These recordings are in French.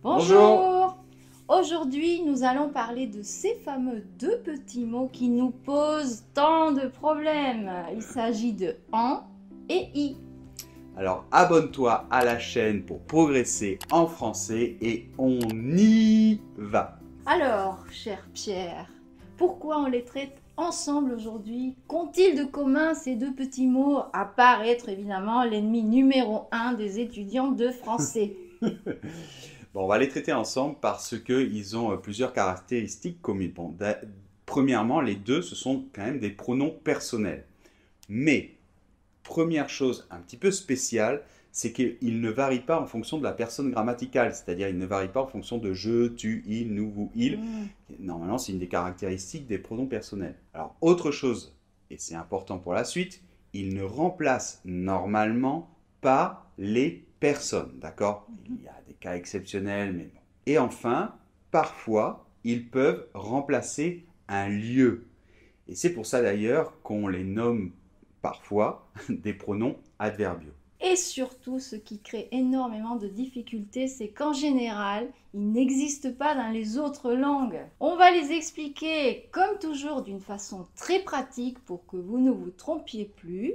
Bonjour! Aujourd'hui, nous allons parler de ces fameux deux petits mots qui nous posent tant de problèmes. Il s'agit de en et i. Alors abonne-toi à la chaîne pour progresser en français et on y va. Alors, cher Pierre, pourquoi on les traite ensemble aujourd'hui? Qu'ont-ils de commun ces deux petits mots, à part être évidemment l'ennemi numéro 1 des étudiants de français? Bon, on va les traiter ensemble parce qu'ils ont plusieurs caractéristiques communes. Bon, premièrement, les deux, ce sont quand même des pronoms personnels. Mais, première chose un petit peu spéciale, c'est qu'ils ne varient pas en fonction de la personne grammaticale. C'est-à-dire, ils ne varient pas en fonction de je, tu, il, nous, vous, il. Normalement, c'est une des caractéristiques des pronoms personnels. Alors, autre chose, et c'est important pour la suite, ils ne remplacent normalement pas les personnes, d'accord? Il y a des cas exceptionnels, mais bon. Et enfin, parfois, ils peuvent remplacer un lieu. Et c'est pour ça d'ailleurs qu'on les nomme parfois des pronoms adverbiaux. Et surtout, ce qui crée énormément de difficultés, c'est qu'en général, ils n'existent pas dans les autres langues. On va les expliquer, comme toujours, d'une façon très pratique pour que vous ne vous trompiez plus.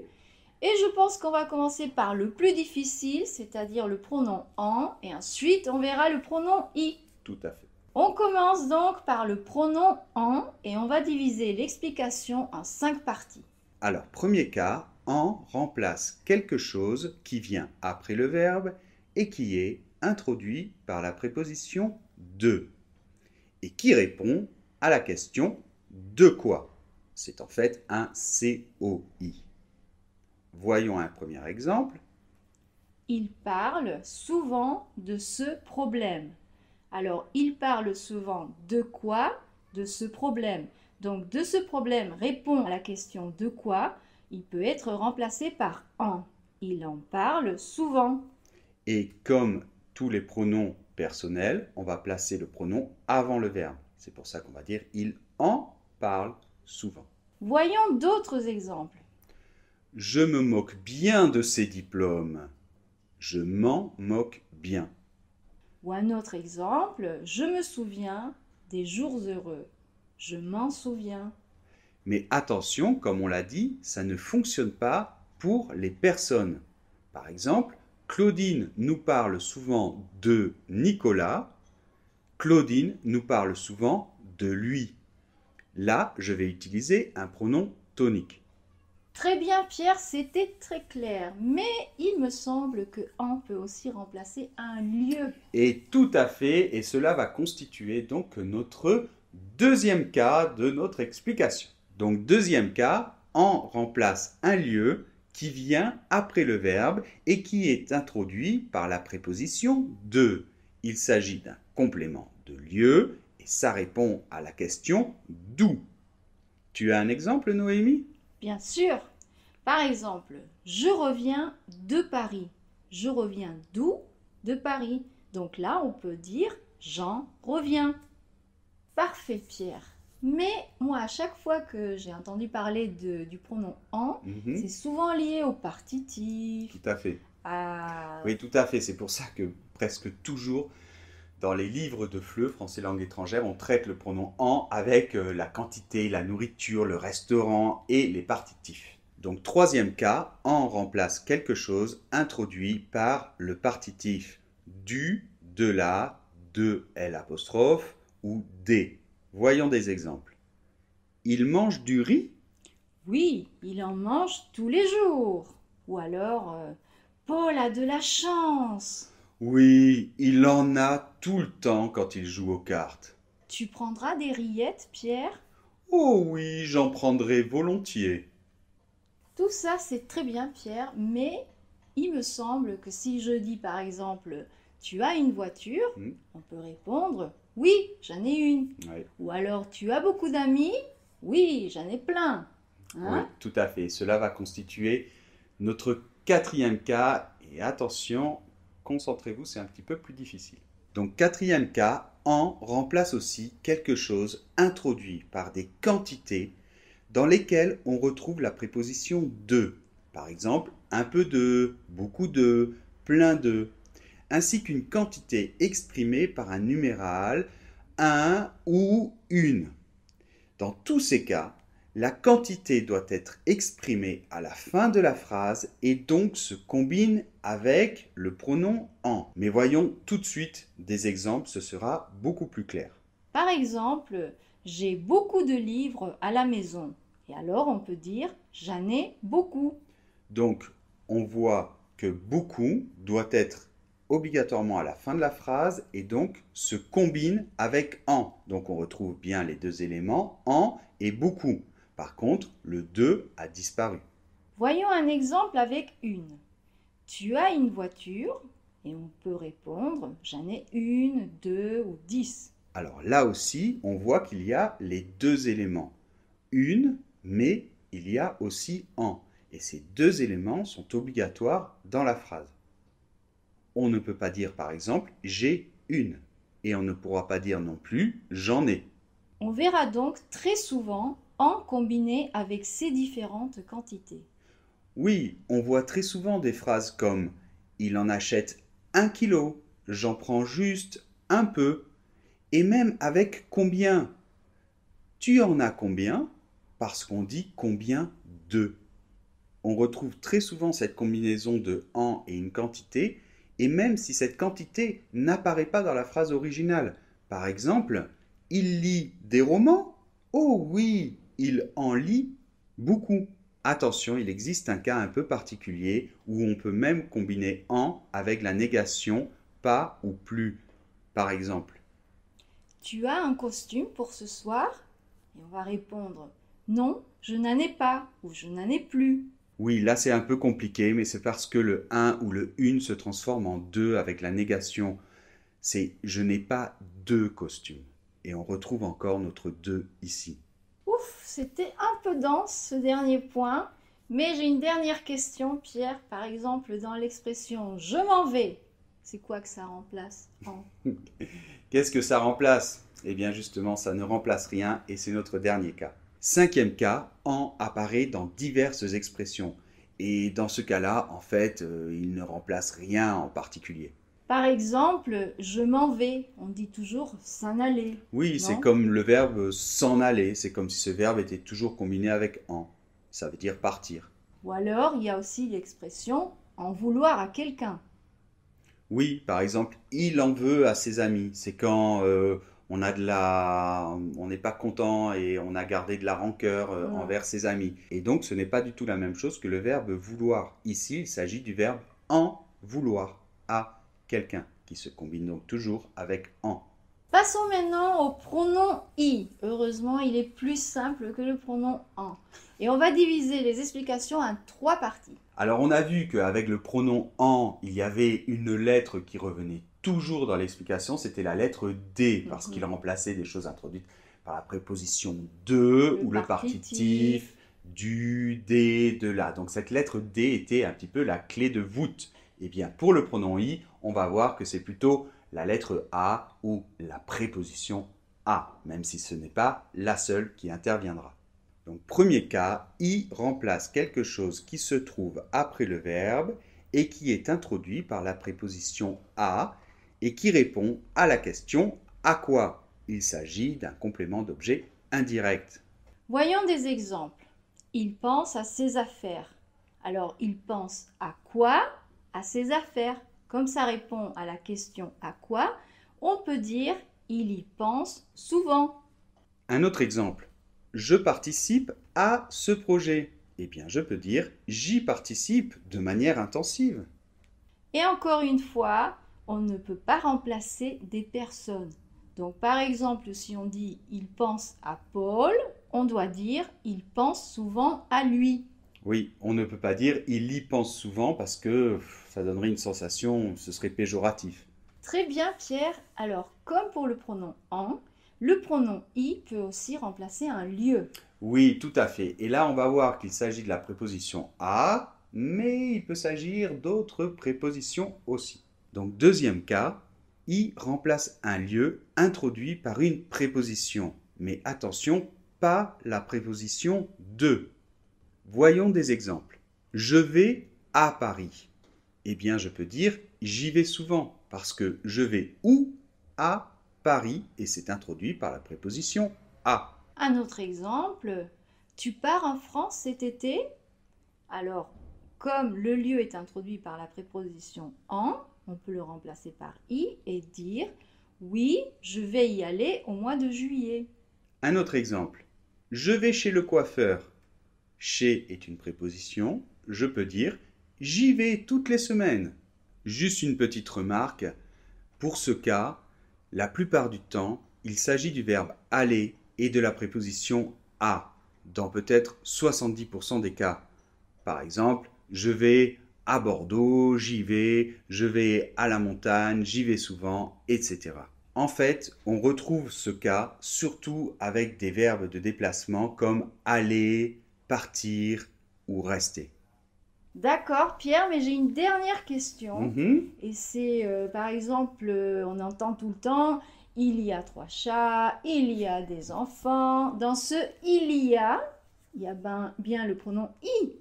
Et je pense qu'on va commencer par le plus difficile, c'est-à-dire le pronom en, et ensuite on verra le pronom i. Tout à fait. On commence donc par le pronom en, et on va diviser l'explication en 5 parties. Alors, premier cas, en remplace quelque chose qui vient après le verbe et qui est introduit par la préposition de et qui répond à la question de quoi. C'est en fait un COI. Voyons un premier exemple. Il parle souvent de ce problème. Alors, il parle souvent de quoi? De ce problème. Donc, de ce problème répond à la question de quoi? Il peut être remplacé par en. Il en parle souvent. Et comme tous les pronoms personnels, on va placer le pronom avant le verbe. C'est pour ça qu'on va dire il en parle souvent. Voyons d'autres exemples. Je me moque bien de ces diplômes. Je m'en moque bien. Ou un autre exemple, je me souviens des jours heureux. Je m'en souviens. Mais attention, comme on l'a dit, ça ne fonctionne pas pour les personnes. Par exemple, Claudine nous parle souvent de Nicolas. Claudine nous parle souvent de lui. Là, je vais utiliser un pronom tonique. Très bien Pierre, c'était très clair, mais il me semble que en peut aussi remplacer un lieu. Et tout à fait, et cela va constituer donc notre deuxième cas de notre explication. Donc deuxième cas, en remplace un lieu qui vient après le verbe et qui est introduit par la préposition de. Il s'agit d'un complément de lieu et ça répond à la question d'où. Tu as un exemple, Noémie? Bien sûr. Par exemple, je reviens de Paris. Je reviens d'où? De Paris. Donc là, on peut dire j'en reviens. Parfait, Pierre. Mais moi, à chaque fois que j'ai entendu parler du pronom en, c'est souvent lié au partitif. Tout à fait. À... Oui, tout à fait. C'est pour ça que presque toujours, dans les livres de FLE, français langue étrangère, on traite le pronom en avec la quantité, la nourriture, le restaurant et les partitifs. Donc, troisième cas, en remplace quelque chose introduit par le partitif du, de la, de L' ou des. Voyons des exemples. Il mange du riz? Oui, il en mange tous les jours. Ou alors, Paul a de la chance. Oui, il en a tout le temps quand il joue aux cartes. Tu prendras des rillettes, Pierre? Oh oui, j'en prendrai volontiers. Tout ça, c'est très bien, Pierre, mais il me semble que si je dis par exemple tu as une voiture, on peut répondre oui, j'en ai une. Oui. Ou alors tu as beaucoup d'amis? Oui, j'en ai plein. Oui, tout à fait. Cela va constituer notre quatrième cas. Et attention, concentrez-vous, c'est un petit peu plus difficile. Donc, quatrième cas, en remplace aussi quelque chose introduit par des quantités dans lesquelles on retrouve la préposition de. Par exemple, un peu de, beaucoup de, plein de. ainsi qu'une quantité exprimée par un numéral, un ou une. Dans tous ces cas, la quantité doit être exprimée à la fin de la phrase et donc se combine avec le pronom en. Mais voyons tout de suite des exemples, ce sera beaucoup plus clair. Par exemple, j'ai beaucoup de livres à la maison. Et alors on peut dire j'en ai beaucoup. Donc, on voit que beaucoup doit être obligatoirement à la fin de la phrase et donc se combine avec en. Donc, on retrouve bien les deux éléments en et beaucoup. Par contre, le 2 a disparu. Voyons un exemple avec une. Tu as une voiture et on peut répondre j'en ai une, deux ou 10. Alors là aussi, on voit qu'il y a les deux éléments. Une, mais il y a aussi en. Et ces deux éléments sont obligatoires dans la phrase. On ne peut pas dire par exemple j'ai une. Et on ne pourra pas dire non plus j'en ai. On verra donc très souvent en combiné avec ces différentes quantités. Oui, on voit très souvent des phrases comme il en achète 1 kilo, j'en prends juste un peu. Et même avec combien. Tu en as combien? Parce qu'on dit combien de. On retrouve très souvent cette combinaison de en et une quantité, et même si cette quantité n'apparaît pas dans la phrase originale. Par exemple, il lit des romans? Oh oui, il en lit beaucoup. Attention, il existe un cas un peu particulier où on peut même combiner en avec la négation pas ou plus. Par exemple, Tu as un costume pour ce soir? Et on va répondre non, je n'en ai pas ou je n'en ai plus. oui, là c'est un peu compliqué, mais c'est parce que le un ou le une se transforme en deux avec la négation. C'est je n'ai pas deux costumes. Et on retrouve encore notre deux ici. Ouf, c'était un peu dense ce dernier point, mais j'ai une dernière question, Pierre. Par exemple, dans l'expression je m'en vais, c'est quoi que ça remplace en? Qu'est-ce que ça remplace? Eh bien justement, ça ne remplace rien et c'est notre dernier cas. Cinquième cas, en apparaît dans diverses expressions. Et dans ce cas-là, en fait, il ne remplace rien en particulier. Par exemple, je m'en vais, on dit toujours s'en aller. Oui, c'est Non? comme le verbe s'en aller, c'est comme si ce verbe était toujours combiné avec en. Ça veut dire partir. Ou alors, il y a aussi l'expression en vouloir à quelqu'un. Oui, par exemple, il en veut à ses amis. C'est quand on n'est pas content et on a gardé de la rancœur envers ses amis. Et donc, ce n'est pas du tout la même chose que le verbe vouloir. Ici, il s'agit du verbe en vouloir à quelqu'un, qui se combine donc toujours avec en. Passons maintenant au pronom i. Heureusement, il est plus simple que le pronom en. Et on va diviser les explications en 3 parties. Alors, on a vu qu'avec le pronom en, il y avait une lettre qui revenait toujours dans l'explication, c'était la lettre D, parce qu'il remplaçait des choses introduites par la préposition de ou le partitif, du, des, de la. Donc cette lettre D était un petit peu la clé de voûte. Et bien pour le pronom i, on va voir que c'est plutôt la lettre A ou la préposition A, même si ce n'est pas la seule qui interviendra. Donc premier cas, i remplace quelque chose qui se trouve après le verbe et qui est introduit par la préposition a et qui répond à la question à quoi. Il s'agit d'un complément d'objet indirect. Voyons des exemples. Il pense à ses affaires. Alors, il pense à quoi? À ses affaires. Comme ça répond à la question à quoi, on peut dire il y pense souvent. Un autre exemple. Je participe à ce projet. Eh bien, je peux dire j'y participe de manière intensive. Et encore une fois, on ne peut pas remplacer des personnes. Donc, par exemple, si on dit il pense à Paul, on doit dire il pense souvent à lui. Oui, on ne peut pas dire il y pense souvent parce que ça donnerait une sensation, ce serait péjoratif. Très bien, Pierre. Alors, comme pour le pronom en, le pronom i peut aussi remplacer un lieu. Oui, tout à fait. Et là, on va voir qu'il s'agit de la préposition à, mais il peut s'agir d'autres prépositions aussi. Donc, deuxième cas, i remplace un lieu introduit par une préposition. Mais attention, pas la préposition de. Voyons des exemples. Je vais à Paris. Eh bien, je peux dire j'y vais souvent. parce que je vais où? À Paris, et c'est introduit par la préposition à. Un autre exemple, tu pars en France cet été? Alors, comme le lieu est introduit par la préposition en, on peut le remplacer par i et dire oui, je vais y aller au mois de juillet. Un autre exemple, je vais chez le coiffeur. Chez est une préposition, je peux dire j'y vais toutes les semaines. Juste une petite remarque, pour ce cas, la plupart du temps, il s'agit du verbe aller et de la préposition à, dans peut-être 70% des cas. Par exemple, je vais à Bordeaux, j'y vais, je vais à la montagne, j'y vais souvent, etc. En fait, on retrouve ce cas surtout avec des verbes de déplacement comme aller, partir ou rester. D'accord, Pierre, mais j'ai une dernière question. Mhm. Et c'est, par exemple, on entend tout le temps, il y a 3 chats, il y a des enfants. Dans ce il y a bien le pronom i.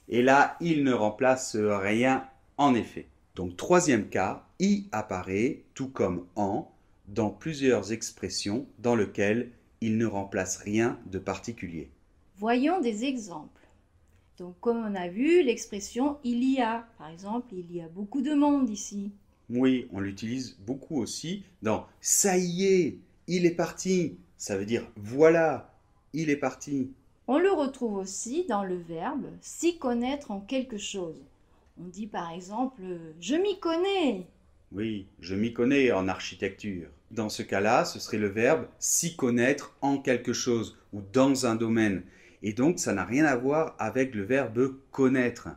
Et là, il ne remplace rien en effet. Donc, troisième cas, i apparaît, tout comme en, dans plusieurs expressions dans lesquelles il ne remplace rien de particulier. Voyons des exemples. Donc, comme on a vu, l'expression il y a. Par exemple, il y a beaucoup de monde ici. Oui, on l'utilise beaucoup aussi dans ça y est, il est parti. Ça veut dire voilà, il est parti. On le retrouve aussi dans le verbe s'y connaître en quelque chose. On dit par exemple je m'y connais. Oui, je m'y connais en architecture. Dans ce cas-là, ce serait le verbe s'y connaître en quelque chose ou dans un domaine. Et donc, ça n'a rien à voir avec le verbe connaître.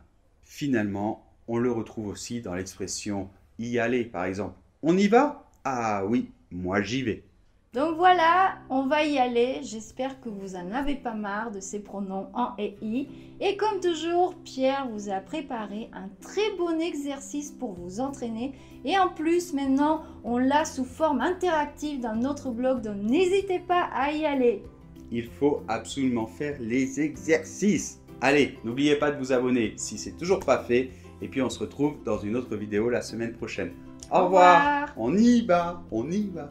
Finalement, on le retrouve aussi dans l'expression y aller, par exemple. On y va? Ah oui, moi j'y vais. Donc voilà, on va y aller. J'espère que vous en avez pas marre de ces pronoms en et i. Et comme toujours, Pierre vous a préparé un très bon exercice pour vous entraîner. Et en plus, maintenant, on l'a sous forme interactive dans notre blog, donc n'hésitez pas à y aller. Il faut absolument faire les exercices. Allez, n'oubliez pas de vous abonner si c'est toujours pas fait. Et puis on se retrouve dans une autre vidéo la semaine prochaine. Au revoir. On y va, on y va.